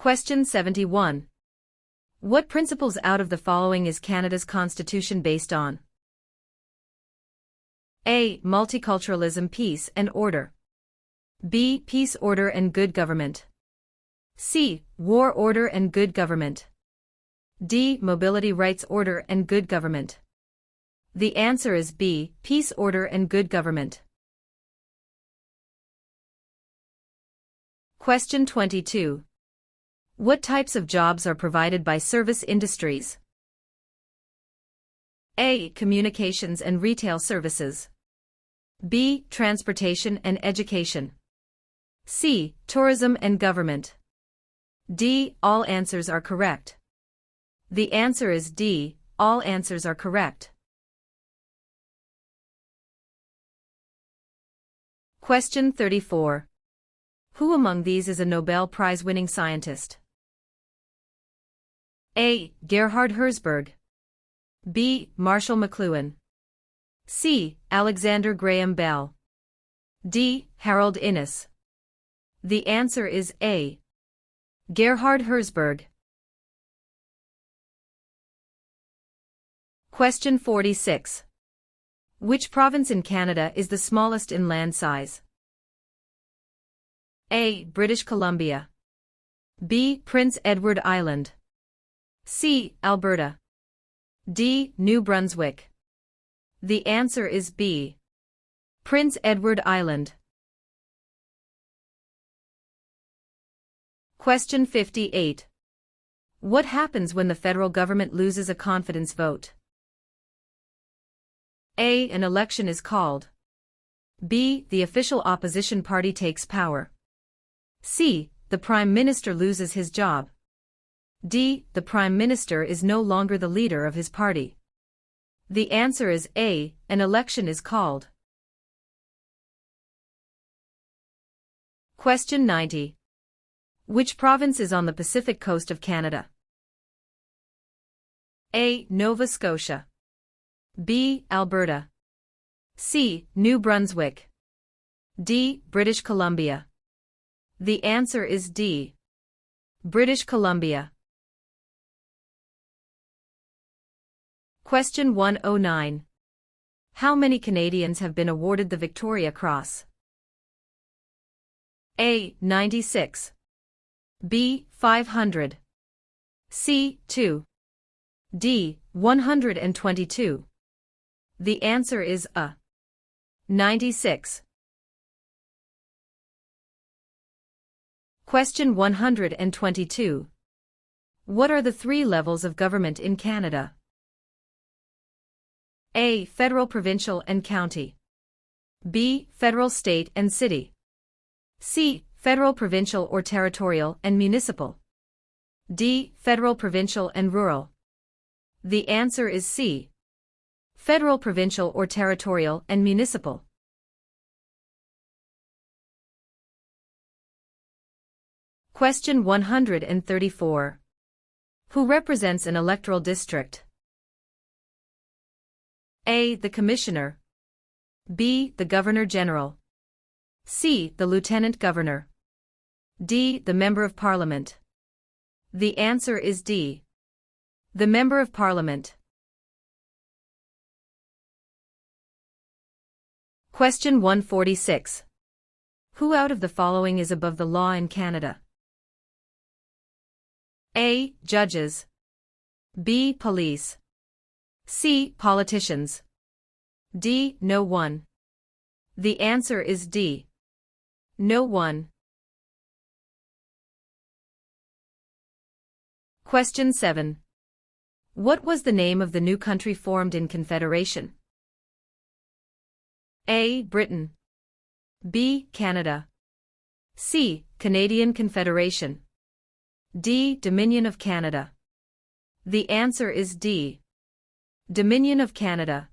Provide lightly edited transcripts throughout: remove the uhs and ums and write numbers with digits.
Question 71. What principles out of the following is Canada's constitution based on? A. Multiculturalism, peace and order. B. Peace, order and good government. C. War, order and good government. D. Mobility, rights, order and good government. The answer is B. Peace, order and good government. Question 22. What types of jobs are provided by service industries? A. Communications and retail services. B. Transportation and education. C. Tourism and government. D. All answers are correct. The answer is D. All answers are correct. Question 34. Who among these is a Nobel Prize-winning scientist? A. Gerhard Herzberg. B. Marshall McLuhan. C. Alexander Graham Bell. D. Harold Innis. The answer is A. Gerhard Herzberg. Question 46. Which province in Canada is the smallest in land size? A. British Columbia. B. Prince Edward Island. C. Alberta. D. New Brunswick. The answer is B. Prince Edward Island. Question 58. What happens when the federal government loses a confidence vote? A. An election is called. B. The official opposition party takes power. C. The Prime Minister loses his job. D. The Prime Minister is no longer the leader of his party. The answer is A. An election is called. Question 90. Which province is on the Pacific coast of Canada? A. Nova Scotia. B. Alberta. C. New Brunswick. D. British Columbia. The answer is D. British Columbia. Question 109. How many Canadians have been awarded the Victoria Cross? A. 96. B. 500. C. 2. D. 122. The answer is A. 96. Question 122. What are the three levels of government in Canada? A. Federal, provincial and county. B. Federal, state and city. C. Federal, provincial or territorial and municipal. D. Federal, provincial and rural. The answer is C. Federal, provincial or territorial and municipal. Question 134. Who represents an electoral district? A. The Commissioner. B. The Governor-General. C. The Lieutenant Governor. D. The Member of Parliament. The answer is D. The Member of Parliament. Question 146. Who out of the following is above the law in Canada? A. Judges. B. Police. C. Politicians. D. No one. The answer is D. No one. Question 7. What was the name of the new country formed in Confederation? A. Britain. B. Canada. C. Canadian Confederation. D. Dominion of Canada. The answer is D. Dominion of Canada.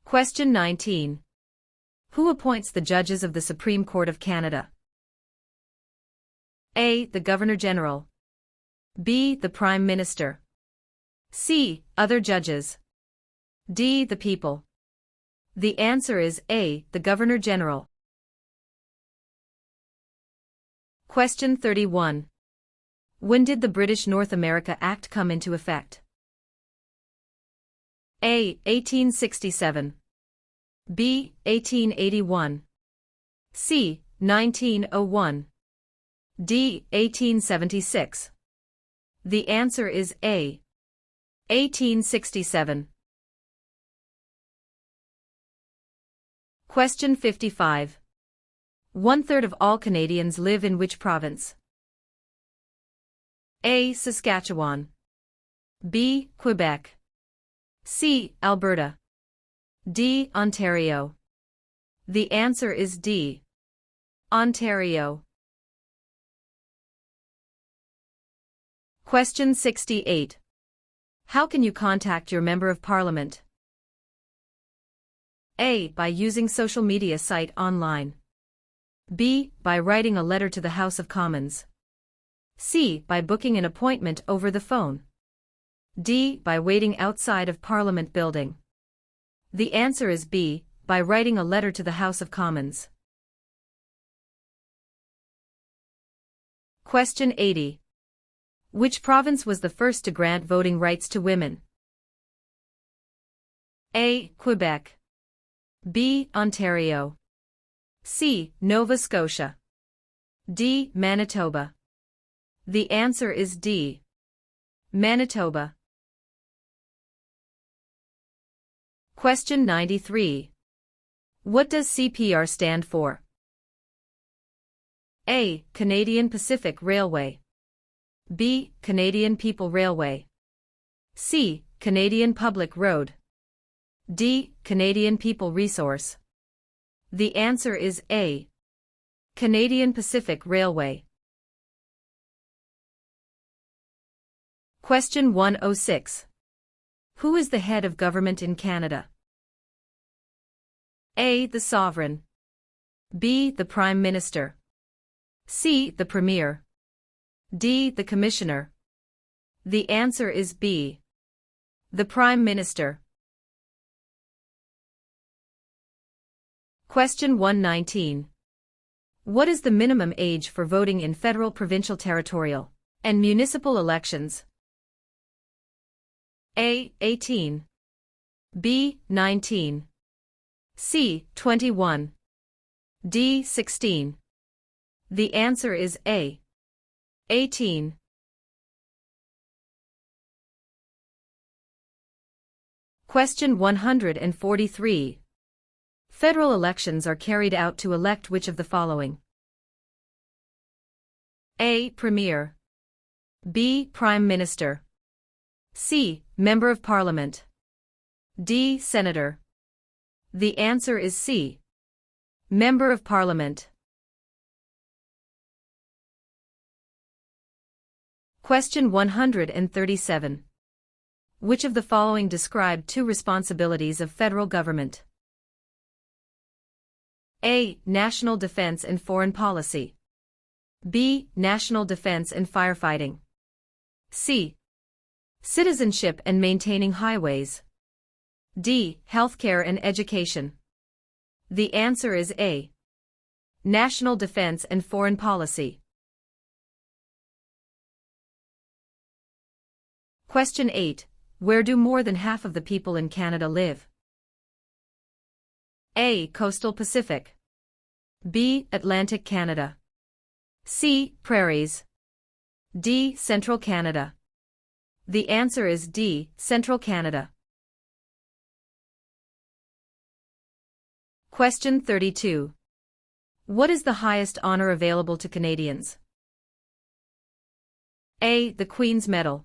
Question 19. Who appoints the judges of the Supreme Court of Canada? A. The Governor-General. B. The Prime Minister. C. Other judges. D. The people. The answer is A. The Governor-General. Question 31. When did the British North America Act come into effect? A. 1867. B. 1881. C. 1901. D. 1876. The answer is A. 1867. Question 55. 1/3 of all Canadians live in which province? A. Saskatchewan. B. Quebec. C. Alberta. D. Ontario. The answer is D. Ontario. Question 68. How can you contact your Member of Parliament? A. By using social media site online. B. By writing a letter to the House of Commons. C. By booking an appointment over the phone. D. By waiting outside of Parliament building. The answer is B. By writing a letter to the House of Commons. Question 80. Which province was the first to grant voting rights to women? A. Quebec. B. Ontario. C. Nova Scotia. D. Manitoba. The answer is D. Manitoba. Question 93. What does CPR stand for? A. Canadian Pacific Railway. B. Canadian People Railway. C. Canadian Public Road. D. Canadian People Resource. The answer is A. Canadian Pacific Railway. Question 106. Who is the head of government in Canada? A. The Sovereign. B. The Prime Minister. C. The Premier. D. The Commissioner. The answer is B. The Prime Minister. Question 119. What is the minimum age for voting in federal, provincial, territorial, and municipal elections? A. 18. B. 19. C. 21. D. 16. The answer is A. 18. Question 143. Federal elections are carried out to elect which of the following? A. Premier. B. Prime Minister. C. Member of Parliament. D. Senator. The answer is C. Member of Parliament. Question 137. Which of the following describe two responsibilities of federal government? A. National defense and foreign policy. B. National defense and firefighting. C. Citizenship and maintaining highways. D. Healthcare and education. The answer is A. National defense and foreign policy. Question 8. Where do more than half of the people in Canada live? A. Coastal Pacific. B. Atlantic Canada. C. Prairies. D. Central Canada. The answer is D. Central Canada. Question 32. What is the highest honor available to Canadians? A. The Queen's Medal.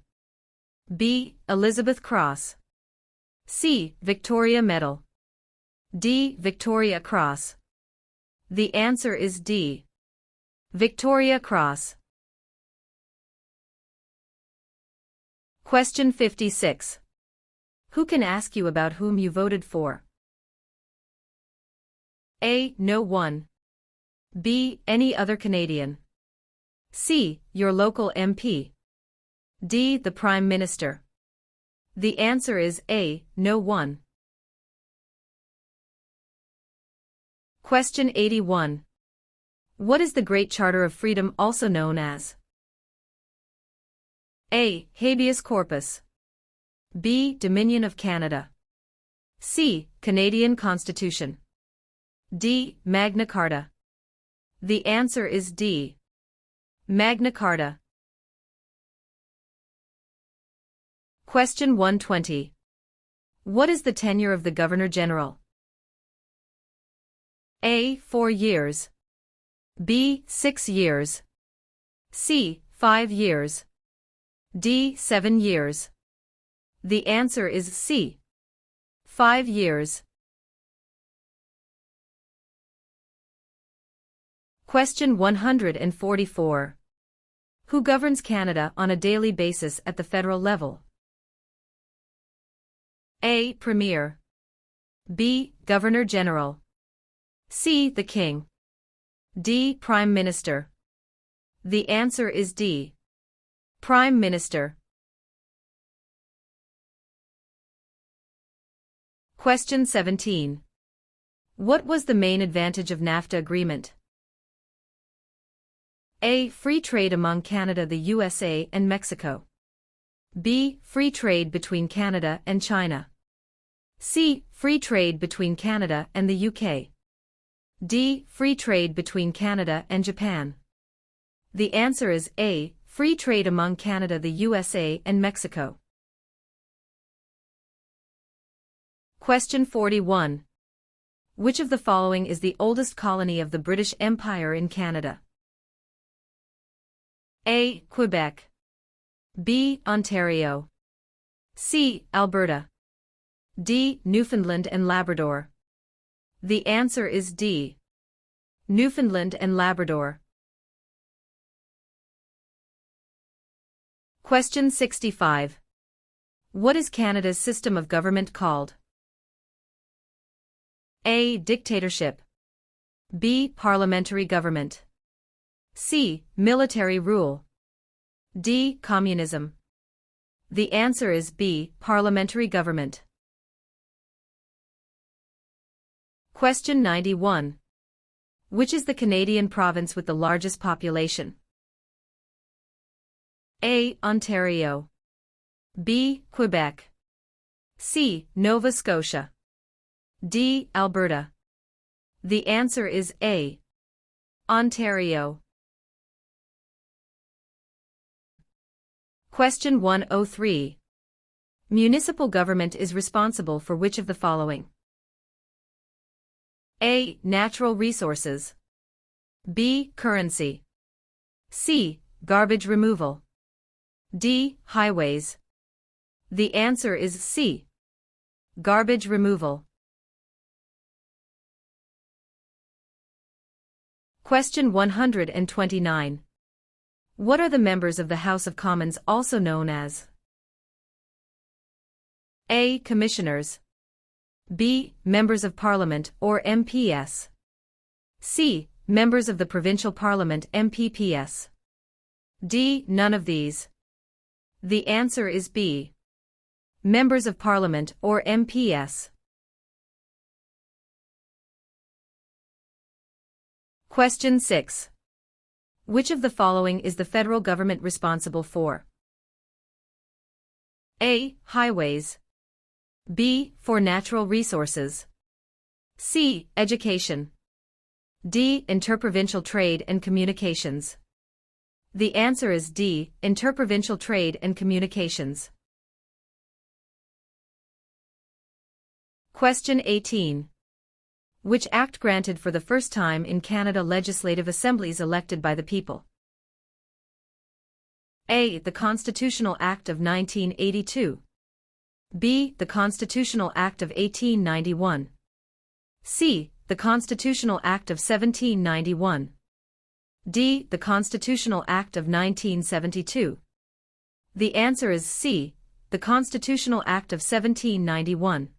B. Elizabeth Cross. C. Victoria Medal. D. Victoria Cross. The answer is D. Victoria Cross. Question 56. Who can ask you about whom you voted for? A. No one. B. Any other Canadian. C. Your local MP. D. The Prime Minister. The answer is A. No one. Question 81. What is the Great Charter of Freedom also known as? A. Habeas corpus. B. Dominion of Canada. C. Canadian Constitution. D. Magna Carta. The answer is D. Magna Carta. Question 120. What is the tenure of the Governor-General? A. 4 years. B. 6 years. C. 5 years. D. 7 years. The answer is C. 5 years. Question 144. Who governs Canada on a daily basis at the federal level? A. Premier. B. Governor-General. C. The King. D. Prime Minister. The answer is D. Prime Minister. Question 17. What was the main advantage of NAFTA agreement? A. Free trade among Canada, the USA, and Mexico. B. Free trade between Canada and China. C. Free trade between Canada and the UK. D. Free trade between Canada and Japan. The answer is A. Free trade among Canada, the USA, and Mexico. Question 41. Which of the following is the oldest colony of the British Empire in Canada? A. Quebec. B. Ontario. C. Alberta. D. Newfoundland and Labrador. The answer is D. Newfoundland and Labrador. Question 65. What is Canada's system of government called? A. Dictatorship. B. Parliamentary government. C. Military rule. D. Communism. The answer is B. Parliamentary government. Question 91. Which is the Canadian province with the largest population? A. Ontario. B. Quebec. C. Nova Scotia. D. Alberta. The answer is A. Ontario. Question 103. Municipal government is responsible for which of the following? A. Natural resources. B. Currency. C. Garbage removal. D. Highways. The answer is C. Garbage removal. Question 129. What are the members of the House of Commons also known as? A. Commissioners. B. Members of Parliament or MPS. C. Members of the Provincial Parliament MPPS. D. None of these. The answer is B. Members of Parliament or MPS. Question 6. Which of the following is the federal government responsible for? A. Highways. B. For natural resources. C. Education. D. Interprovincial trade and communications. The answer is D. Interprovincial trade and communications. Question 18. Which act granted for the first time in Canada legislative assemblies elected by the people? A. The Constitutional Act of 1982. B. The Constitutional Act of 1891. C. The Constitutional Act of 1791. D. The Constitutional Act of 1972. The answer is C. The Constitutional Act of 1791.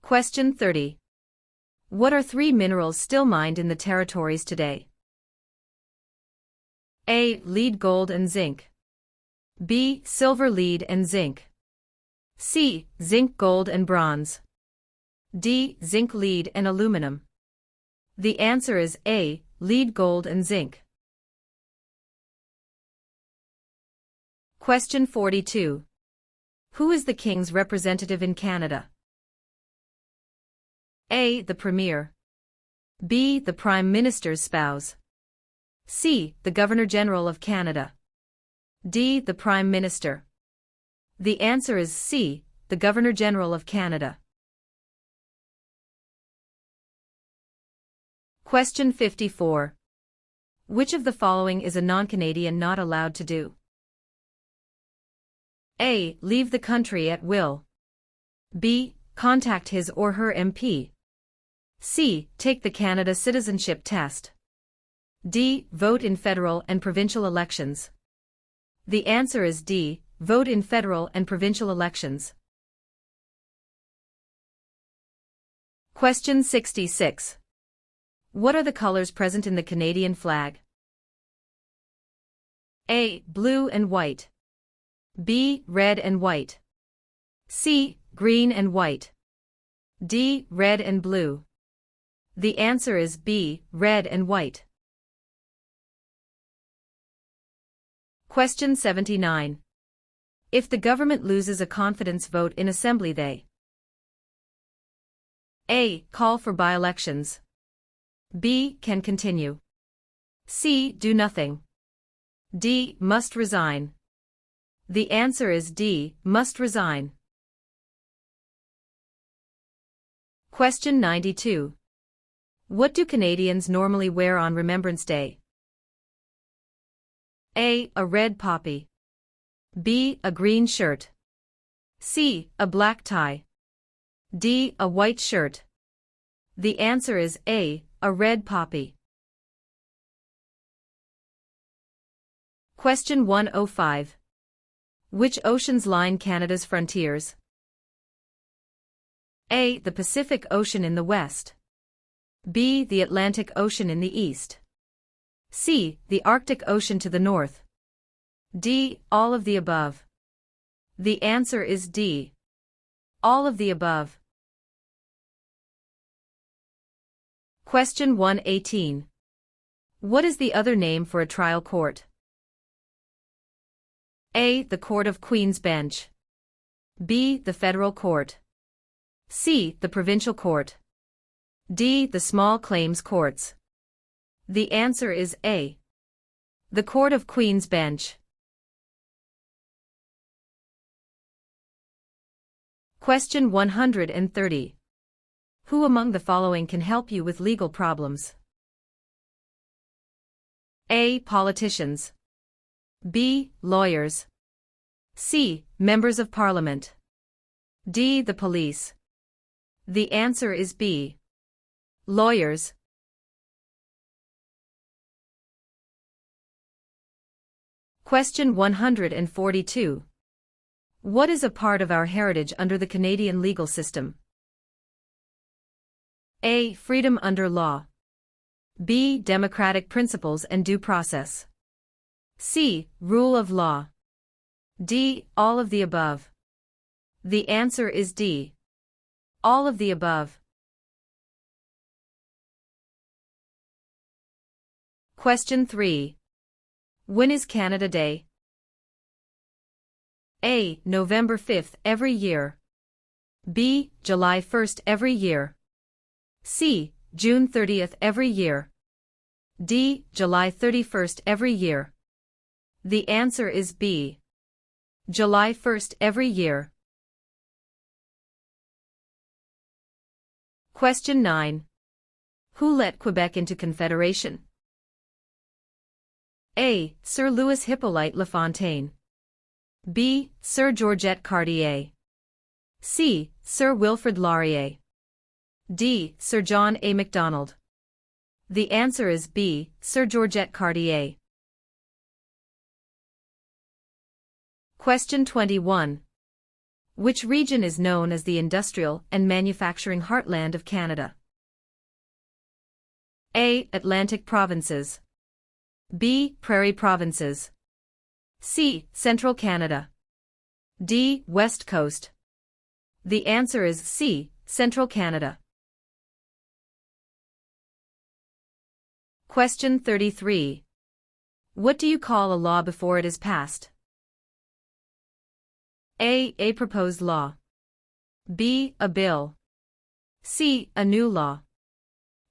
Question 30. What are 3 minerals still mined in the territories today? A. Lead, gold, and zinc. B. Silver, lead, and zinc. C. Zinc, gold, and bronze. D. Zinc, lead, and aluminum. The answer is A. Lead, gold, and zinc. Question 42. Who is the King's representative in Canada? A. The Premier. B. The Prime Minister's spouse. C. The Governor-General of Canada. D. The Prime Minister. The answer is C. The Governor-General of Canada. Question 54. Which of the following is a non-Canadian not allowed to do? A. Leave the country at will. B. Contact his or her MP. C. Take the Canada Citizenship Test. D. Vote in federal and provincial elections. The answer is D. Vote in federal and provincial elections. Question 66. What are the colors present in the Canadian flag? A. Blue and white. B. Red and white. C. Green and white. D. Red and blue. The answer is B. Red and white. Question 79. If the government loses a confidence vote in Assembly, they A. Call for by-elections. B. Can continue. C. Do nothing. D. Must resign. The answer is D. Must resign. Question 92. What do Canadians normally wear on Remembrance Day? A. A red poppy. B. A green shirt. C. A black tie. D. A white shirt. The answer is A. A red poppy. Question 105. Which oceans line Canada's frontiers? A. The Pacific Ocean in the west. B. The Atlantic Ocean in the east. C. The Arctic Ocean to the north. D. All of the above. The answer is D. All of the above. Question 118. What is the other name for a trial court? A. The Court of Queen's Bench. B. The Federal Court. C. The Provincial Court. D. The Small Claims Courts. The answer is A. The Court of Queen's Bench. Question 130. Who among the following can help you with legal problems? A. Politicians. B. Lawyers. C. Members of Parliament. D. The police. The answer is B. Lawyers. Question 142. What is a part of our heritage under the Canadian legal system? A. Freedom under law. B. Democratic principles and due process. C. Rule of law. D. All of the above. The answer is D. All of the above. Question 3. When is Canada Day? A. November 5th every year. B. July 1st every year. C. June 30th every year. D. July 31st every year. The answer is B. July 1st every year. Question 9. Who let Quebec into Confederation? A. Sir Louis Hippolyte Lafontaine. B. Sir Georgette Cartier. C. Sir Wilfrid Laurier. D. Sir John A. Macdonald. The answer is B. Sir Georgette Cartier. Question 21. Which region is known as the industrial and manufacturing heartland of Canada? A. Atlantic provinces. B. Prairie provinces. C. Central Canada. D. West Coast. The answer is C. Central Canada. Question 33. What do you call a law before it is passed? A. A proposed law. B. A bill. C. A new law.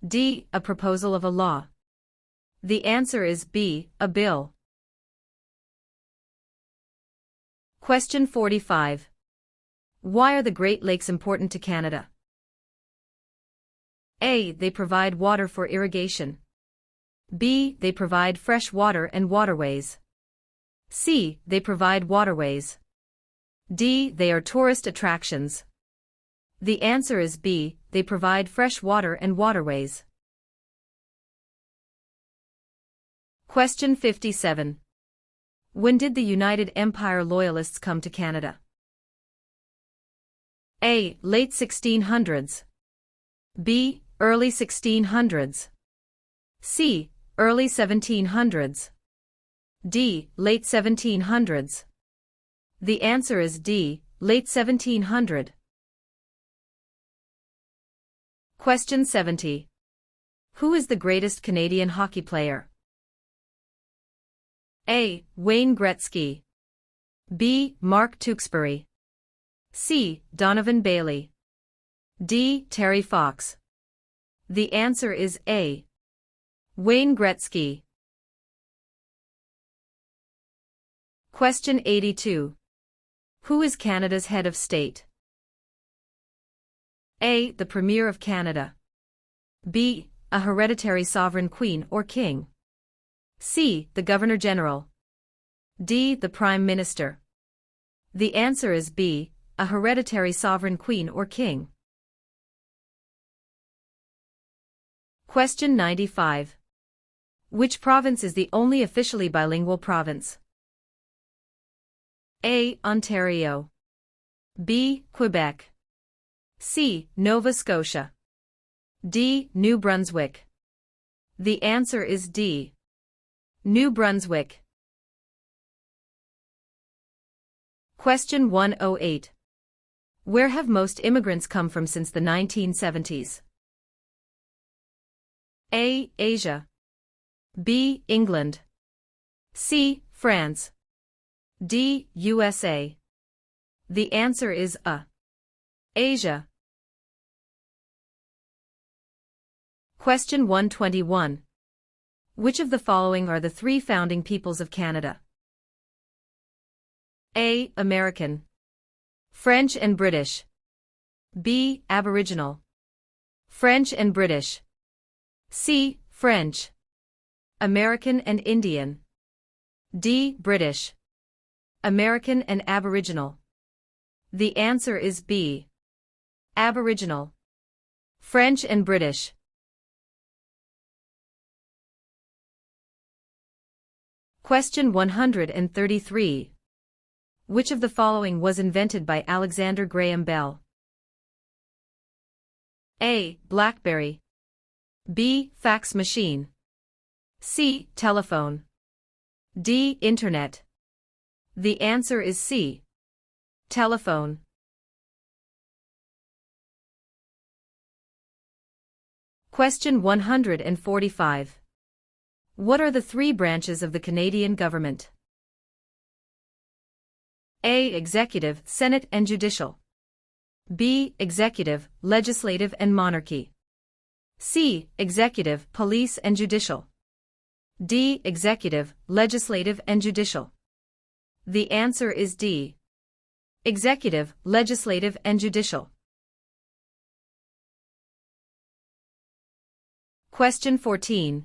D. A proposal of a law. The answer is B. A bill. Question 45. Why are the Great Lakes important to Canada? A. They provide water for irrigation. B. They provide fresh water and waterways. C. They provide waterways. D. They are tourist attractions. The answer is B. They provide fresh water and waterways. Question 57. When did the United Empire Loyalists come to Canada? A. Late 1600s. B. Early 1600s. C. Early 1700s. D. Late 1700s. The answer is D. Late 1700. Question 70. Who is the greatest Canadian hockey player? A. Wayne Gretzky. B. Mark Tewksbury. C. Donovan Bailey. D. Terry Fox. The answer is A. Wayne Gretzky. Question 82. Who is Canada's head of state? A. The Premier of Canada. B. A hereditary sovereign queen or king. C. The Governor-General. D. The Prime Minister. The answer is B. A hereditary sovereign queen or king. Question 95. Which province is the only officially bilingual province? A. Ontario. B. Quebec. C. Nova Scotia. D. New Brunswick. The answer is D. New Brunswick. Question 108. Where have most immigrants come from since the 1970s? A. Asia. B. England. C. France. D. USA. The answer is A. Asia. Question 121. Which of the following are the three founding peoples of Canada? A. American. French and British. B. Aboriginal. French and British. C. French. American and Indian. D. British. American and Aboriginal. The answer is B. Aboriginal. French and British. Question 133. Which of the following was invented by Alexander Graham Bell? A. BlackBerry. B. Fax machine. C. Telephone. D. Internet. The answer is C. Telephone. Question 145. What are the three branches of the Canadian government? A. Executive, Senate and Judicial. B. Executive, Legislative and Monarchy. C. Executive, Police and Judicial. D. Executive, Legislative and Judicial. The answer is D. Executive, Legislative and Judicial. Question 14.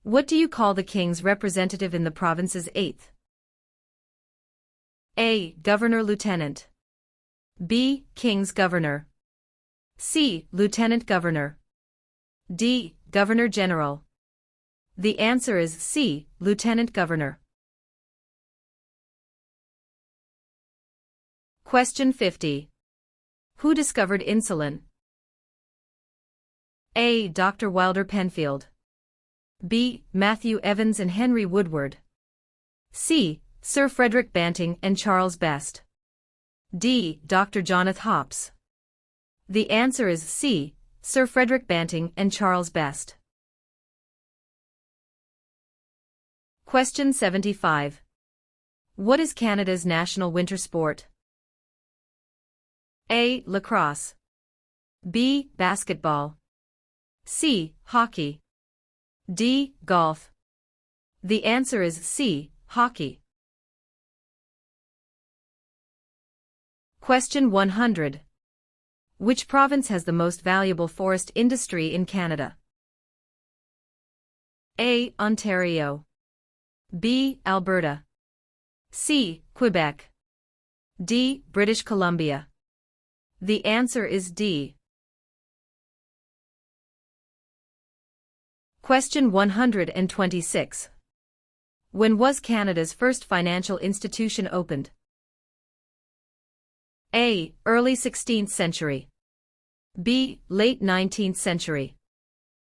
What do you call the King's representative in the province's 8th? A. Governor-Lieutenant. B. King's Governor. C. Lieutenant Governor. D. Governor-General. The answer is C. Lieutenant Governor. Question 50. Who discovered insulin? A. Dr. Wilder Penfield. B. Matthew Evans and Henry Woodward. C. Sir Frederick Banting and Charles Best. D. Dr. Jonathan Hops. The answer is C. Sir Frederick Banting and Charles Best. Question 75. What is Canada's national winter sport? A. Lacrosse. B. Basketball. C. Hockey. D. Golf. The answer is C. Hockey. Question 100. Which province has the most valuable forest industry in Canada? A. Ontario. B. Alberta. C. Quebec. D. British Columbia. The answer is D. Question 126. When was Canada's first financial institution opened? A. Early 16th century. B. Late 19th century.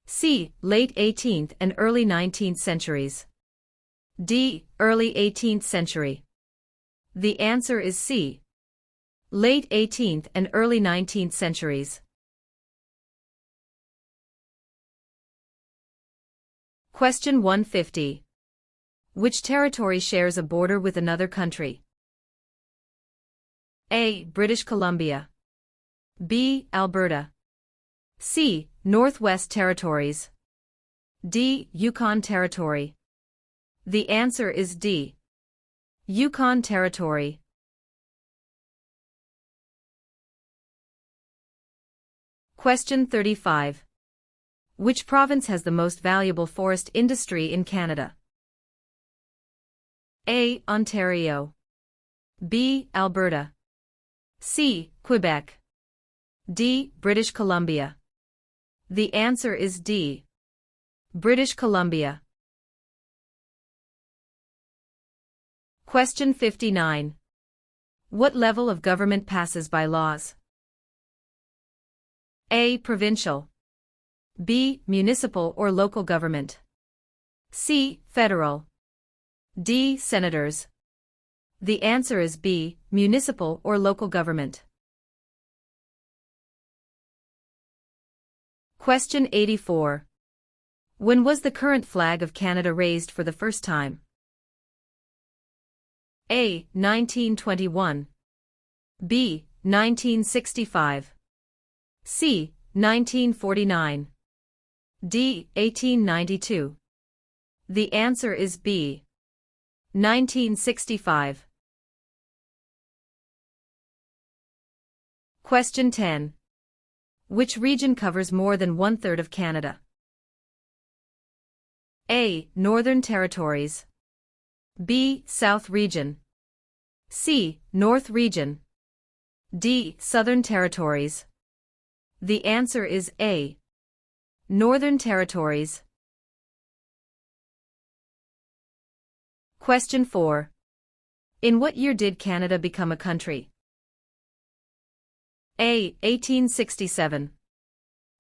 C. Late 18th and early 19th centuries. D. Early 18th century. The answer is C. Late 18th and early 19th centuries. Question 150. Which territory shares a border with another country? A. British Columbia. B. Alberta. C. Northwest Territories. D. Yukon Territory. The answer is D. Yukon Territory. Question 35. Which province has the most valuable forest industry in Canada? A. Ontario. B. Alberta. C. Quebec. D. British Columbia. The answer is D. British Columbia. Question 59. What level of government passes by laws? A. Provincial. B. Municipal or local government. C. Federal. D. Senators. The answer is B. Municipal or local government. Question 84. When was the current flag of Canada raised for the first time? A. 1921. B. 1965. C. 1949. D. 1892. The answer is B. 1965. Question 10. Which region covers more than one-third of Canada? A. Northern Territories. B. South Region. C. North Region. D. Southern Territories. The answer is A. Northern Territories. Question 4. In what year did Canada become a country? A. 1867.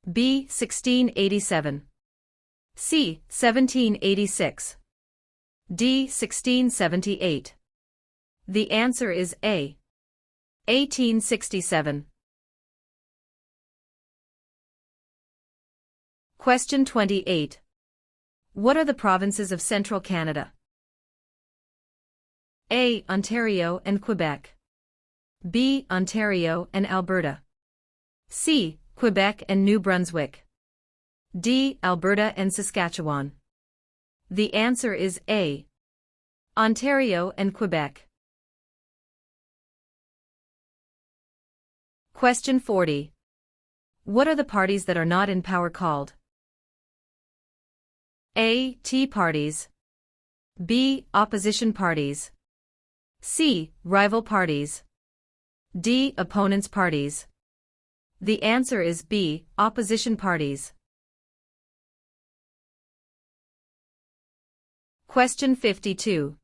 B. 1687. C. 1786. D. 1678. The answer is A. 1867. Question 28. What are the provinces of Central Canada? A. Ontario and Quebec. B. Ontario and Alberta. C. Quebec and New Brunswick. D. Alberta and Saskatchewan. The answer is A. Ontario and Quebec. Question 40. What are the parties that are not in power called? A. Tea parties. B. Opposition parties. C. Rival parties. D. Opponents parties. The answer is B. Opposition parties. Question 52.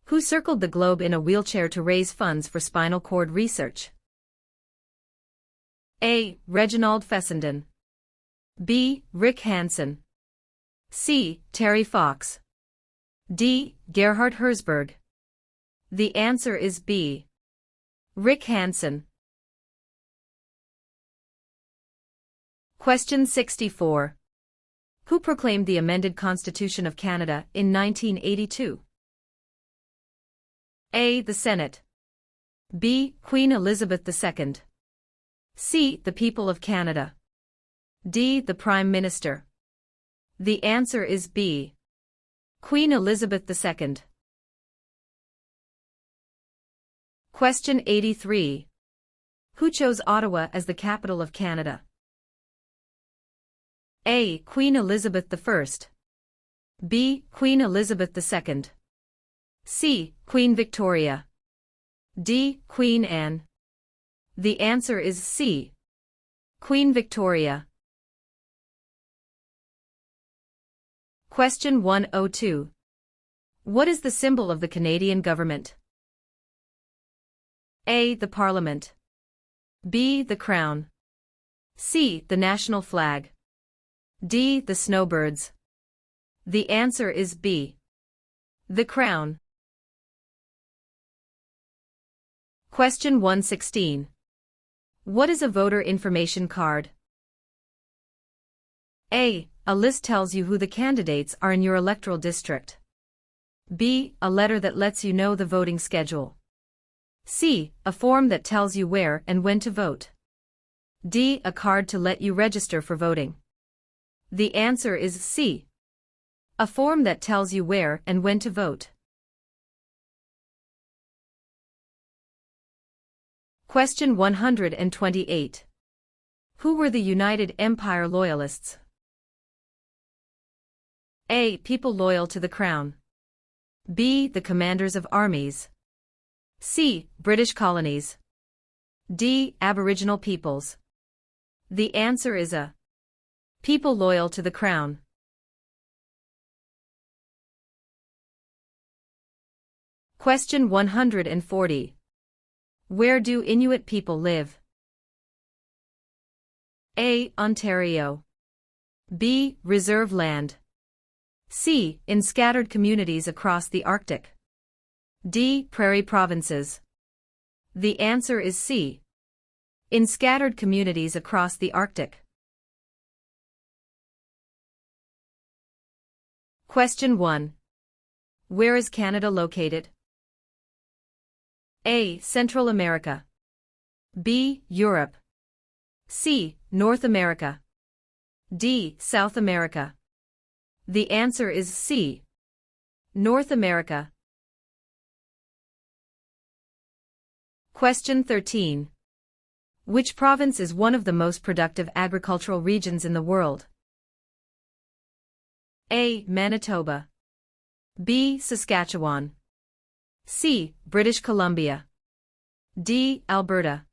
Who circled the globe in a wheelchair to raise funds for spinal cord research? A. Reginald Fessenden. B. Rick Hansen. C. Terry Fox. D. Gerhard Herzberg. The answer is B. Rick Hansen. Question 64. Who proclaimed the amended Constitution of Canada in 1982? A. The Senate. B. Queen Elizabeth II. C. The people of Canada. D. The Prime Minister. The answer is B. Queen Elizabeth II. Question 83. Who chose Ottawa as the capital of Canada? A. Queen Elizabeth I. B. Queen Elizabeth II. C. Queen Victoria. D. Queen Anne. The answer is C. Queen Victoria. Question 102. What is the symbol of the Canadian government? A. The Parliament. B. The Crown. C. The national flag. D. The snowbirds. The answer is B. The Crown. Question 116. What is a voter information card? A. A list tells you who the candidates are in your electoral district. B. A letter that lets you know the voting schedule. C. A form that tells you where and when to vote. D. A card to let you register for voting. The answer is C. A form that tells you where and when to vote. Question 128. Who were the United Empire Loyalists? A. People loyal to the Crown. B. The commanders of armies. C. British colonies. D. Aboriginal peoples. The answer is A. People loyal to the Crown. Question 140. Where do Inuit people live? A. Ontario. B. Reserve land. C. In scattered communities across the Arctic. D. Prairie provinces. The answer is C. In scattered communities across the Arctic. Question 1. Where is Canada located? A. Central America. B. Europe. C. North America. D. South America. The answer is C. North America. Question 13. Which province is one of the most productive agricultural regions in the world? A. Manitoba. B. Saskatchewan. C. British Columbia. D. Alberta.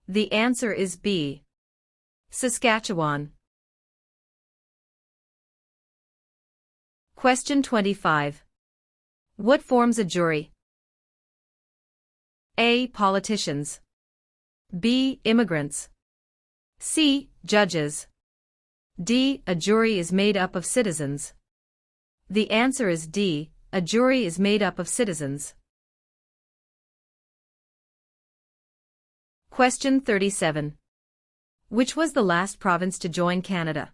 The answer is B. Saskatchewan. Question 25. What forms a jury? A. Politicians. B. Immigrants. C. Judges. D. A jury is made up of citizens. The answer is D. A jury is made up of citizens. Question 37. Which was the last province to join Canada?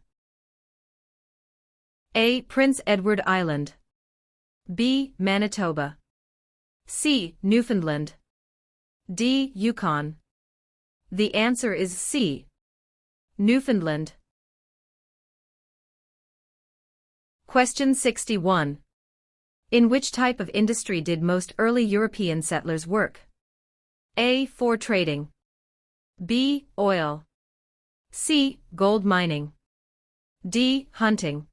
A. Prince Edward Island. B. Manitoba. C. Newfoundland. D. Yukon. The answer is C. Newfoundland. Question 61. In which type of industry did most early European settlers work? A. For trading. B. Oil. C. Gold mining. D. Hunting.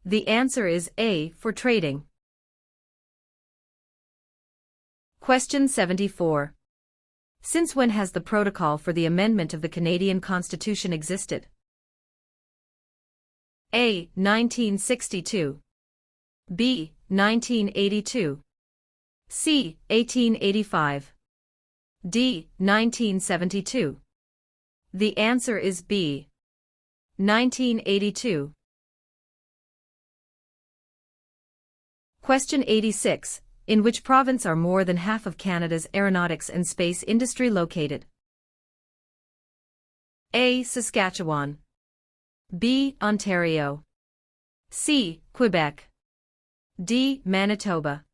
The answer is A. For trading. Question 74. Since when has the protocol for the amendment of the Canadian Constitution existed? A. 1962. B. 1982. C. 1885. D. 1972. The answer is B. 1982. Question 86. In which province are more than half of Canada's aeronautics and space industry located? A. Saskatchewan. B. Ontario. C. Quebec. D. Manitoba.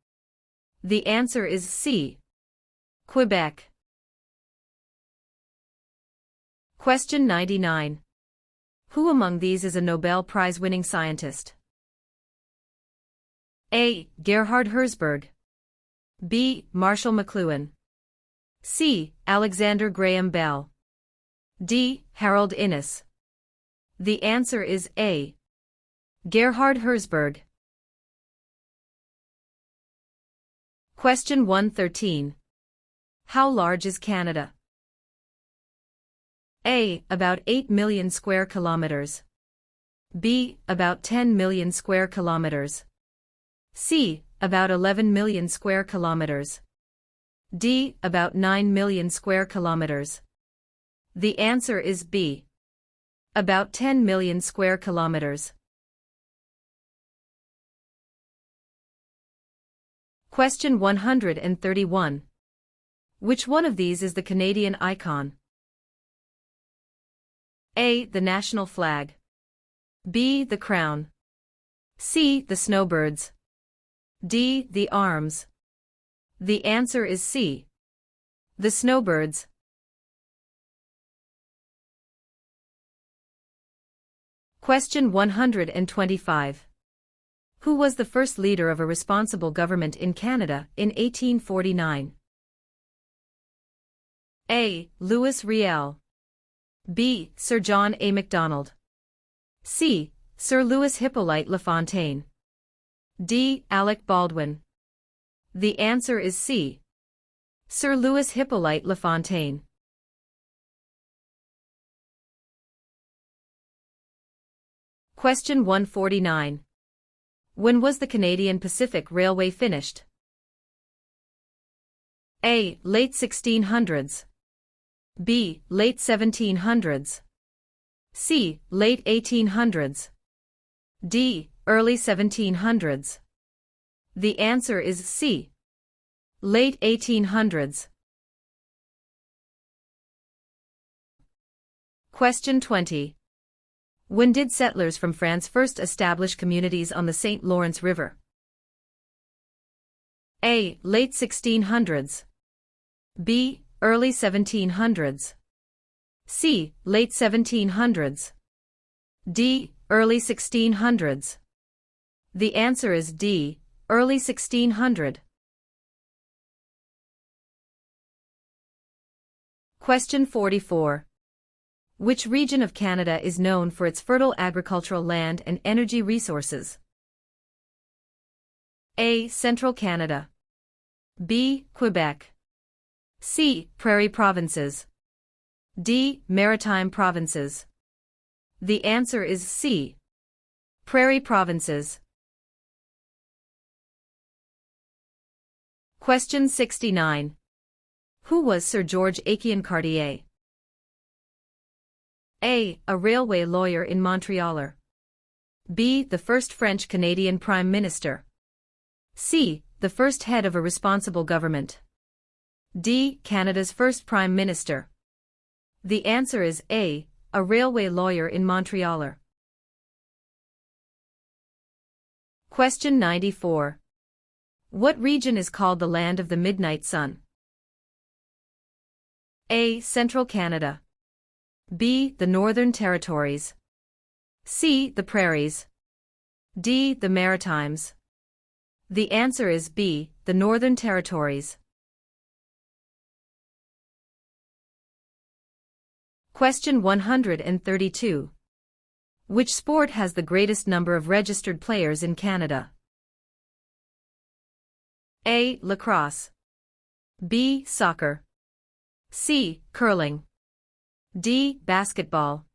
The answer is C. Quebec. Question 99. Who among these is a Nobel Prize-winning scientist? A. Gerhard Herzberg. B. Marshall McLuhan. C. Alexander Graham Bell. D. Harold Innis. The answer is A. Gerhard Herzberg. Question 113. How large is Canada? A. About 8 million square kilometers. B. About 10 million square kilometers. C. About 11 million square kilometers. D. About 9 million square kilometers. The answer is B. About 10 million square kilometers. Question 131. Which one of these is the Canadian icon? A. The national flag. B. The crown. C. The snowbirds. D. The arms. The answer is C. The snowbirds. Question 125. Who was the first leader of a responsible government in Canada in 1849? A. Louis Riel. B. Sir John A. Macdonald. C. Sir Louis Hippolyte LaFontaine. D. Alec Baldwin. The answer is C. Sir Louis Hippolyte LaFontaine. Question 149. When was the Canadian Pacific Railway finished? A. Late 1600s. B. Late 1700s. C. Late 1800s. D. Early 1700s. The answer is C. Late 1800s. Question 20. When did settlers from France first establish communities on the St. Lawrence River? A. Late 1600s. B. Early 1700s. C. Late 1700s. D. Early 1600s. The answer is D. Early 1600. Question 44. Which region of Canada is known for its fertile agricultural land and energy resources? A. Central Canada. B. Quebec. C. Prairie provinces. D. Maritime provinces. The answer is C. Prairie provinces. Question 69. Who was Sir George Aiken Cartier? A. A railway lawyer in Montreal. B. The first French-Canadian Prime Minister. C. The first head of a responsible government. D. Canada's first Prime Minister. The answer is A. A railway lawyer in Montreal. Question 94. What region is called the Land of the Midnight Sun? A. Central Canada. B. The Northern Territories. C. The Prairies. D. The Maritimes. The answer is B. The Northern Territories. Question 132. Which sport has the greatest number of registered players in Canada? A. Lacrosse. B. Soccer. C. Curling. D. Basketball.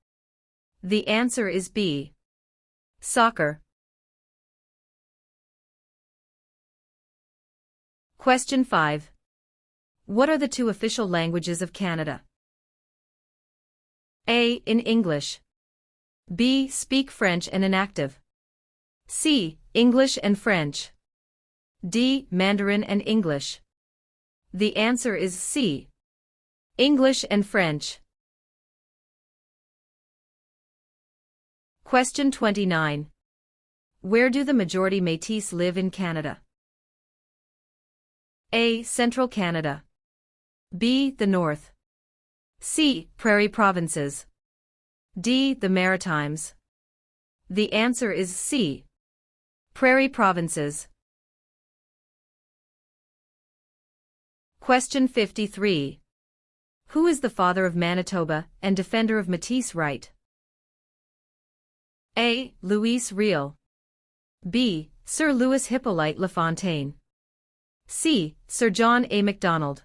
The answer is B. Soccer. Question 5. What are the two official languages of Canada? A. In English. B. Speak French and inactive. C. English and French. D. Mandarin and English. The answer is C. English and French. Question 29. Where do the majority Métis live in Canada? A. Central Canada. B. The North. C. Prairie Provinces. D. The Maritimes. The answer is C. Prairie Provinces. Question 53. Who is the father of Manitoba and defender of Métis right? A. Louis Riel. B. Sir Louis Hippolyte Lafontaine. C. Sir John A. Macdonald.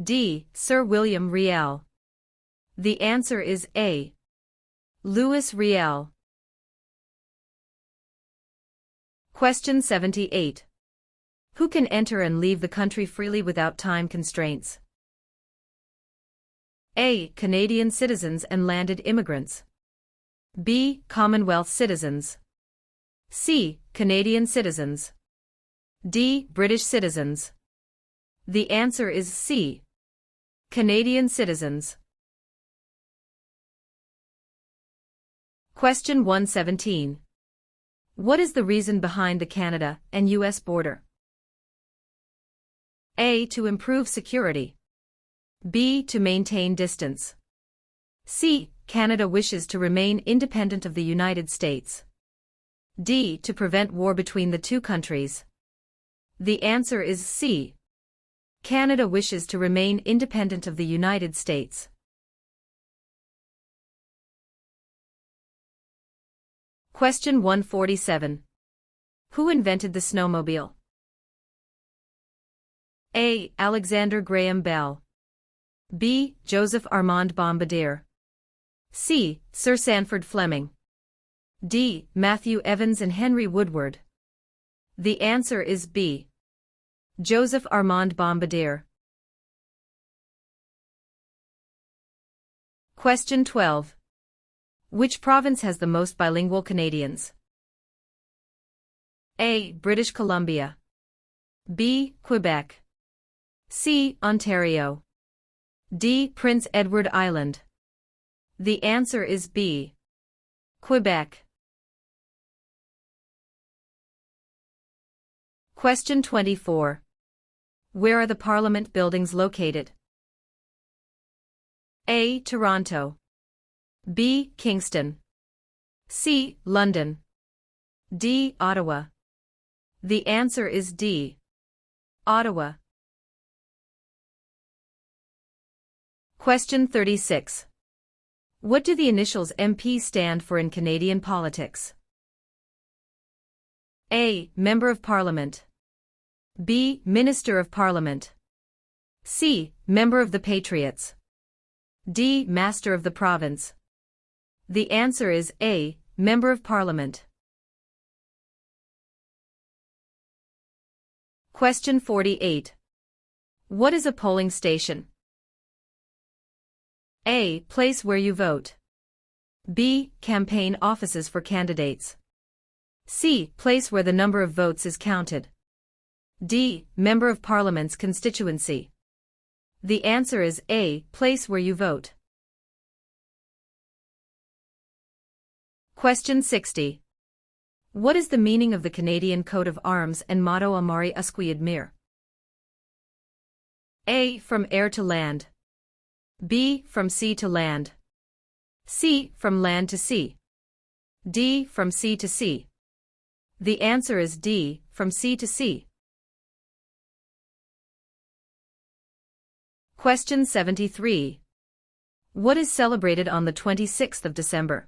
D. Sir William Riel. The answer is A. Louis Riel. Question 78. Who can enter and leave the country freely without time constraints? A. Canadian citizens and landed immigrants. B. Commonwealth citizens. C. Canadian citizens. D. British citizens. The answer is C. Canadian citizens. Question 117. What is the reason behind the Canada and U.S. border? A. To improve security. B. To maintain distance. C. Canada wishes to remain independent of the United States. D. To prevent war between the two countries. The answer is C. Canada wishes to remain independent of the United States. Question 147. Who invented the snowmobile? A. Alexander Graham Bell. B. Joseph Armand Bombardier. C. Sir Sanford Fleming. D. Matthew Evans and Henry Woodward. The answer is B. Joseph Armand Bombardier. Question 12. Which province has the most bilingual Canadians? A. British Columbia. B. Quebec. C. Ontario. D. Prince Edward Island. The answer is B. Quebec. Question 24. Where are the Parliament buildings located? A. Toronto. B. Kingston. C. London. D. Ottawa. The answer is D. Ottawa. Question 36. What do the initials MP stand for in Canadian politics? A. Member of Parliament. B. Minister of Parliament. C. Member of the Patriots. D. Master of the Province. The answer is A. Member of Parliament. Question 48. What is a polling station? A. Place where you vote. B. Campaign offices for candidates. C. Place where the number of votes is counted. D. Member of Parliament's constituency. The answer is A. Place where you vote. Question 60. What is the meaning of the Canadian coat of arms and motto Amari Usquid Mir? A. From air to land. B. From sea to land. C. From land to sea. D. From sea to sea. The answer is D. From sea to sea. Question 73. What is celebrated on the 26th of December?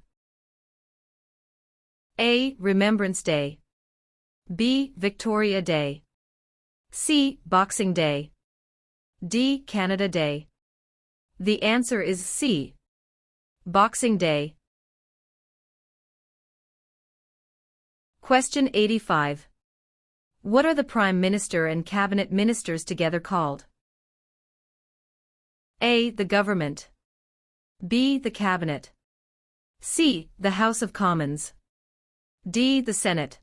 A. Remembrance Day. B. Victoria Day. C. Boxing Day. D. Canada Day. The answer is C. Boxing Day. Question 85. What are the Prime Minister and Cabinet Ministers together called? A. The Government. B. The Cabinet. C. The House of Commons. D. The Senate.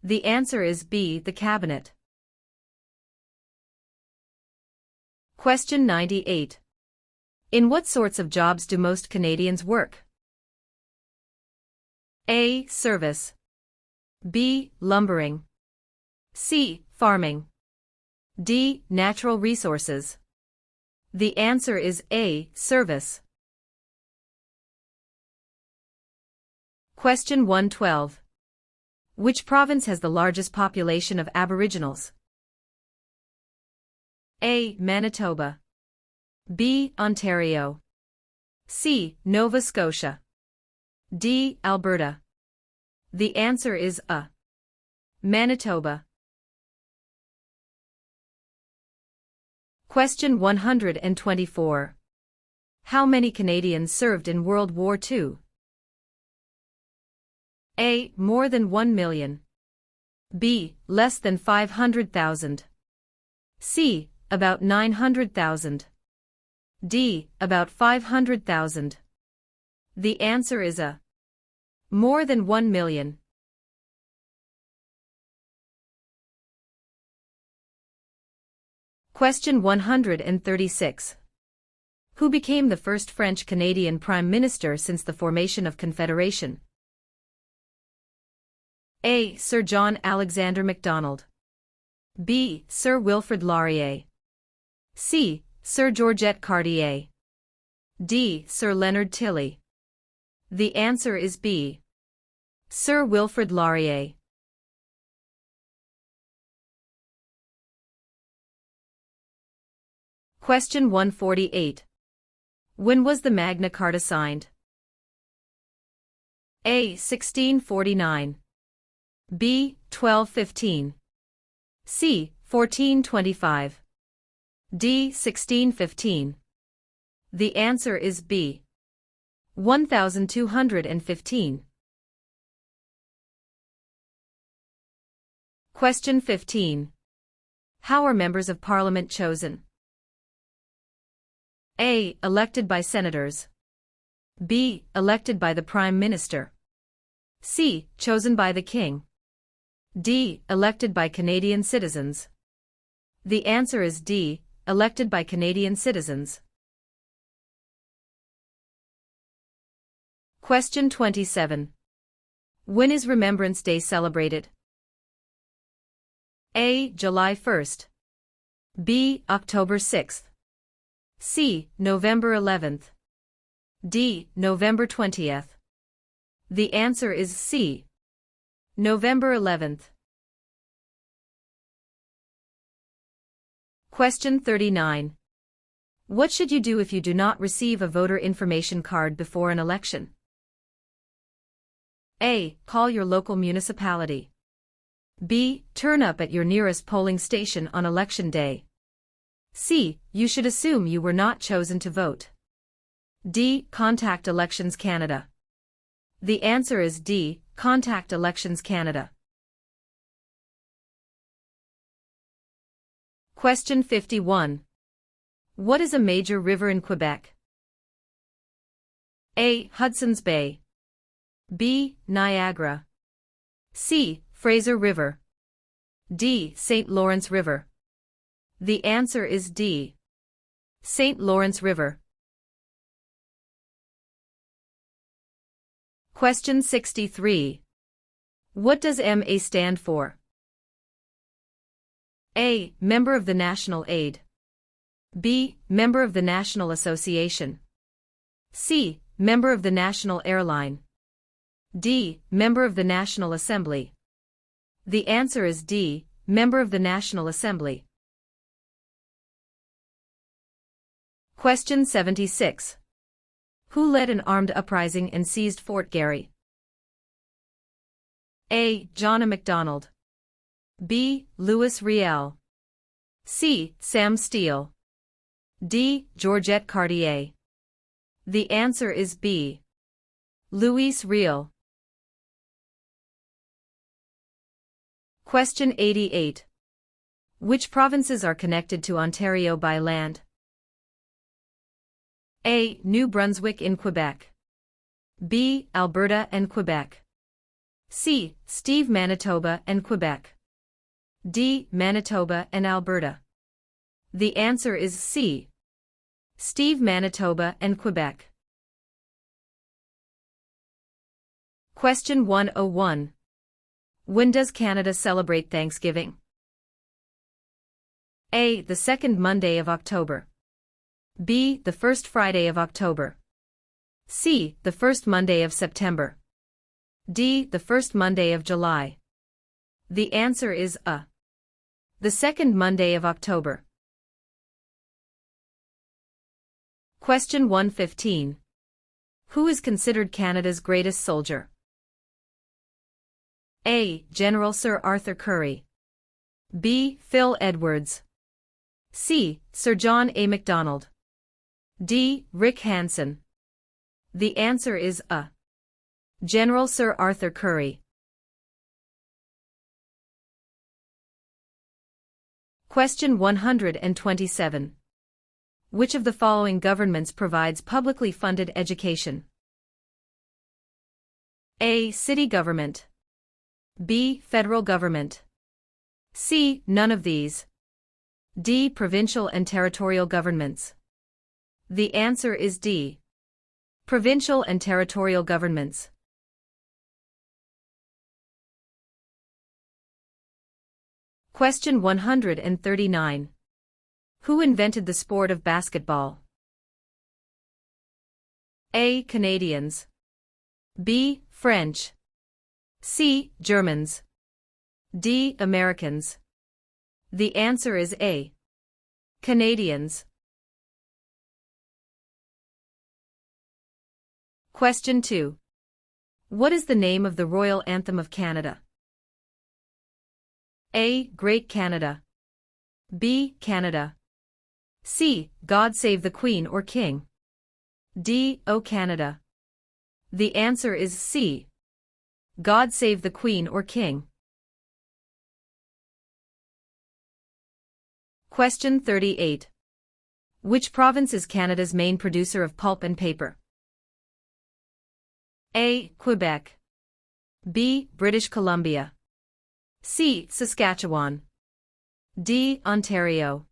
The answer is B. The Cabinet. Question 98. In what sorts of jobs do most Canadians work? A. Service. B. Lumbering. C. Farming. D. Natural resources. The answer is A. Service. Question 112. Which province has the largest population of Aboriginals? A. Manitoba. B. Ontario. C. Nova Scotia. D. Alberta. The answer is A. Manitoba. Question 124. How many Canadians served in World War II? A. More than 1 million. B. Less than 500,000. C. About 900,000. D. About 500,000. The answer is A. More than 1 million. Question 136. Who became the first French-Canadian Prime Minister since the formation of Confederation? A. Sir John Alexander Macdonald. B. Sir Wilfrid Laurier. C. Sir Georgette Cartier. D. Sir Leonard Tilley. The answer is B. Sir Wilfrid Laurier. Question 148. When was the Magna Carta signed? A. 1649. B. 1215. C. 1425. D. 1615. The answer is B. 1215. Question 15. How are members of Parliament chosen? A. Elected by senators. B. Elected by the Prime Minister. C. Chosen by the King. D. Elected by Canadian citizens. The answer is D. Elected by Canadian citizens. Question 27. When is Remembrance Day celebrated? A. July 1st. B. October 6th. C. November 11th. D. November 20th. The answer is C. November 11th. Question 39. What should you do if you do not receive a voter information card before an election? A. Call your local municipality. B. Turn up at your nearest polling station on election day. C. You should assume you were not chosen to vote. D. Contact Elections Canada. The answer is D. Contact Elections Canada. Question 51. What is a major river in Quebec? A. Hudson's Bay. B. Niagara. C. Fraser River. D. St. Lawrence River. The answer is D. St. Lawrence River. Question 63. What does MA stand for? A. Member of the National Aid. B. Member of the National Association. C. Member of the National Airline. D. Member of the National Assembly. The answer is D. Member of the National Assembly. Question 76. Who led an armed uprising and seized Fort Garry? A. John A. Macdonald. B. Louis Riel. C. Sam Steele. D. Georgette Cartier. The answer is B. Louis Riel. Question 88. Which provinces are connected to Ontario by land? A. New Brunswick in Quebec. B. Alberta and Quebec. C. Steve Manitoba and Quebec. D. Manitoba and Alberta. The answer is C. Steve Manitoba and Quebec. Question 101. When does Canada celebrate Thanksgiving? A. The second Monday of October. B. The first Friday of October. C. The first Monday of September. D. The first Monday of July. The answer is A. The second Monday of October. Question 115. Who is considered Canada's greatest soldier? A. General Sir Arthur Currie. B. Phil Edwards. C. Sir John A. Macdonald. D. Rick Hansen. The answer is A. General Sir Arthur Currie. Question 127. Which of the following governments provides publicly funded education? A. City government. B. Federal government. C. None of these. D. Provincial and territorial governments. The answer is D. Provincial and territorial governments. Question 139. Who invented the sport of basketball? A. Canadians. B. French. C. Germans. D. Americans. The answer is A. Canadians. Question 2. What is the name of the Royal Anthem of Canada? A. Great Canada. B. Canada. C. God Save the Queen or King. D. O Canada. The answer is C. God Save the Queen or King. Question 38. Which province is Canada's main producer of pulp and paper? A. Quebec. B. British Columbia. C. Saskatchewan. D. Ontario.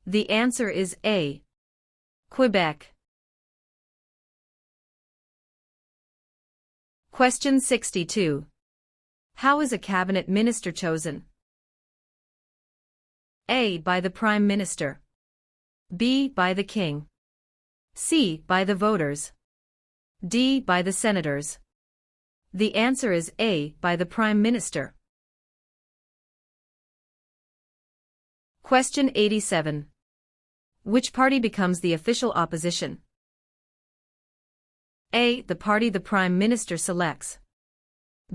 The answer is A. Quebec. Question 62. How is a cabinet minister chosen? A. By the Prime Minister. B. By the King. C. By the voters. D. By the senators. The answer is A. By the Prime Minister. Question 87. Which party becomes the official opposition? A. The party the Prime Minister selects.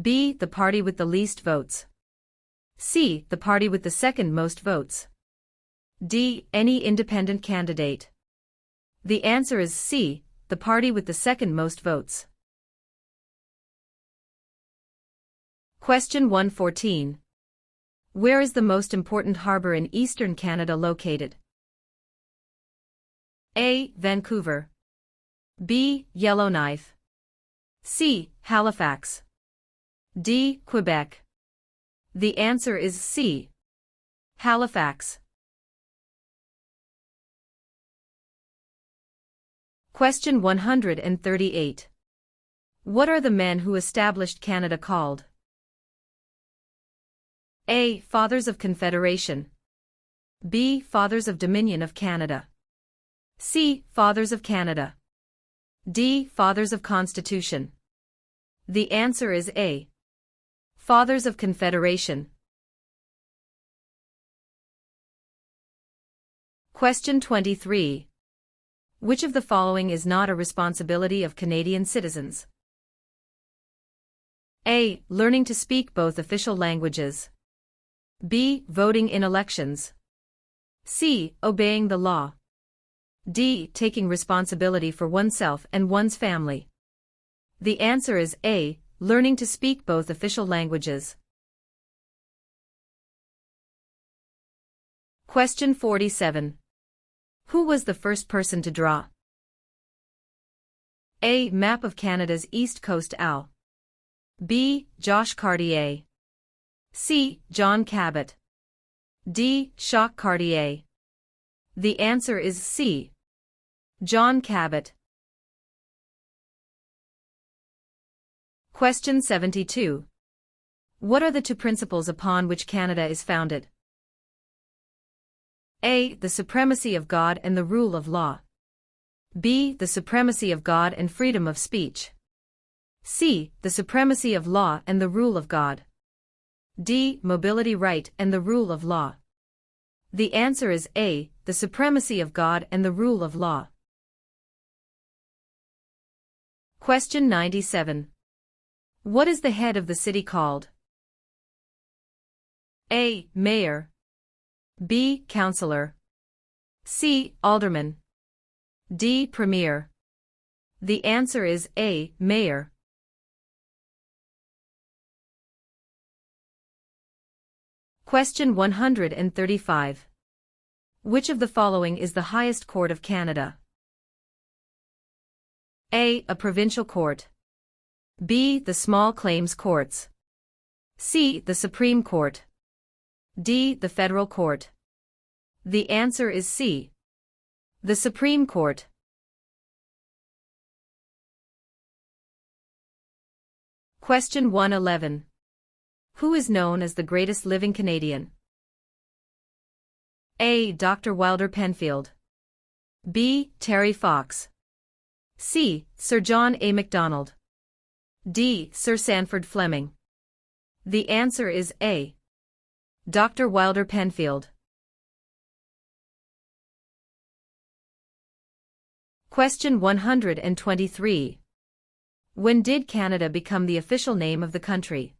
B. The party with the least votes. C. The party with the second most votes. D. Any independent candidate. The answer is C. The party with the second most votes. Question 114. Where is the most important harbour in eastern Canada located? A. Vancouver. B. Yellowknife. C. Halifax. D. Quebec. The answer is C. Halifax. Question 138. What are the men who established Canada called? A. Fathers of Confederation. B. Fathers of Dominion of Canada. C. Fathers of Canada. D. Fathers of Constitution. The answer is A. Fathers of Confederation. Question 23. Which of the following is not a responsibility of Canadian citizens? A. Learning to speak both official languages. B. Voting in elections. C. Obeying the law. D. Taking responsibility for oneself and one's family. The answer is A. Learning to speak both official languages. Question 47. Who was the first person to draw? A. Map of Canada's East Coast Al. B. Josh Cartier. C. John Cabot. D. Jacques Cartier. The answer is C. John Cabot. Question 72. What are the two principles upon which Canada is founded? A. The supremacy of God and the rule of law. B. The supremacy of God and freedom of speech. C. The supremacy of law and the rule of God. D. Mobility right and the rule of law. The answer is A. The supremacy of God and the rule of law. Question 97. What is the head of the city called? A. Mayor. B. Councillor. C. Alderman. D. Premier. The answer is A. Mayor. Question 135. Which of the following is the highest court of Canada? A. A provincial court. B. The small claims courts. C. The Supreme Court. D. The Federal Court. The answer is C. The Supreme Court. Question 111. Who is known as the greatest living Canadian? A. Dr. Wilder Penfield. B. Terry Fox. C. Sir John A. Macdonald. D. Sir Sanford Fleming. The answer is A. Dr. Wilder Penfield. Question 123. When did Canada become the official name of the country?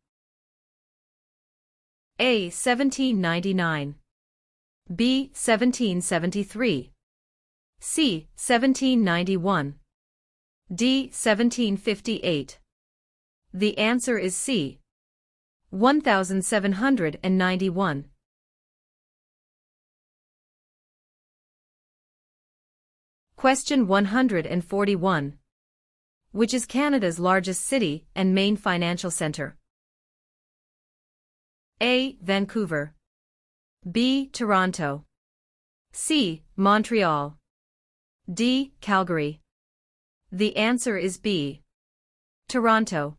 A. 1799. B. 1773. C. 1791. D. 1758. The answer is C. 1791. Question 141. Which is Canada's largest city and main financial centre? A. Vancouver. B. Toronto. C. Montreal. D. Calgary. The answer is B. Toronto.